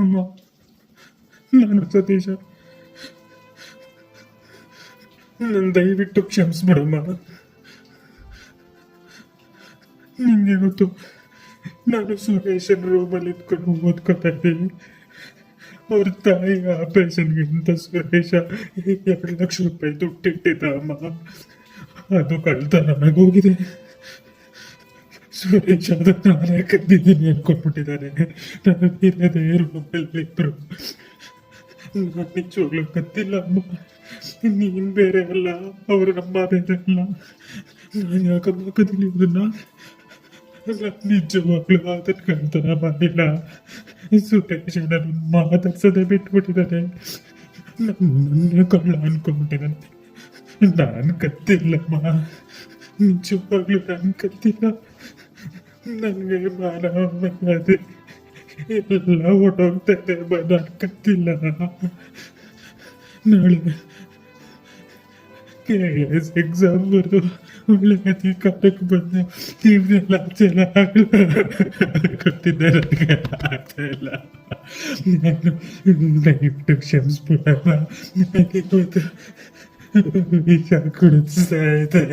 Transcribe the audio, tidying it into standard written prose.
ಅಮ್ಮ, ನಾನು ಸತೀಶ. ನನ್ನ ದಯವಿಟ್ಟು ಕ್ಷಮಿಸ್ಬಿಡಮ್ಮ. ನಿಂಗೆ ಗೊತ್ತು, ನಾನು ಸುರೇಶನ್ ರೂಮಲ್ಲಿ ಇದ್ಕೊಂಡು ಓದ್ಕೊತಾ ಇದ್ದೀನಿ. ಅವ್ರ ತಾಯಿ ಆಪರೇಷನ್ಗೆ ಅಂತ ಸುರೇಶ 2 ಲಕ್ಷ ರೂಪಾಯಿ ದುಡ್ಡಿಟ್ಟಿದ್ದ ಅಮ್ಮ. ಅದು ಕಳ್ತನಗೋಗಿದೆ. ಸುರೇಶ್ ಅದು ನಾನೇ ಕದ್ದಿದ್ದೀನಿ ಅನ್ಕೊಂಡ್ಬಿಟ್ಟಿದ್ದಾರೆ. ನಾನು ಇರೋದೇ ರೂಮಲ್ಲಿದ್ರು. ನಾನು ನಿಜವಾಗ್ಲೂ ಕದ್ದಿಲ್ಲ ಅಮ್ಮ. ನೀನ್ ಬೇರೆ ಅಲ್ಲ, ಅವರು ನಮ್ಮ ಬೇರೆ ಅಲ್ಲ. ನಾನು ಯಾಕಮ್ಮ ಕದಿಲಿ ಅದನ್ನ? ನಿಜವಾಗ್ಲೂ ಅದನ್ನ ಕಳ್ತನ ಮಾಡಿಲ್ಲ. ಸುರೇಶ್ ನನ್ನ ಮಾತಾಡ್ಸೋದೇ ಬಿಟ್ಬಿಟ್ಟಿದ್ದಾನೆ. ನನ್ನ ಕಳ್ಳ ಅನ್ಕೊಂಡ್ಬಿಟ್ಟಿದ್ದಾನೆ. ನಾನು ಕತ್ತಿಲ್ಲಮ್ಮ, ನಿಜವಾಗ್ಲೂ ನಾನು ಕತ್ತಿಲ್ಲ. ನನಗೆ ಮಾನವ ಮರ್ಯಾದೆ ಎಲ್ಲ ಹೊಟ್ಟೋಗ್ತಾ ಇದೆ. ನಾನು ಕತ್ತಿಲ್ಲ. ನಾಳೆ KS ಎಕ್ಸಾಮ್ ಬರೆದು ಒಳ್ಳೆ ಅಧಿಕಾರಕ್ಕೆ ಬಂದು ನೀವೆಲ್ಲ ಚೆನ್ನಾಗಿ ಗೊತ್ತಿದ್ದೆ. ನನಗೆ ಆಗ್ತಾ ಇಲ್ಲ. ನಾನು ದಯವಿಟ್ಟು ಕ್ಷಮಿಸ್ಬಿಡಮ್ಮ. ನನಗೆ ಇವತ್ತು ವಿಷ ಕುಡಿಸ್ತಾ ಇದೆ.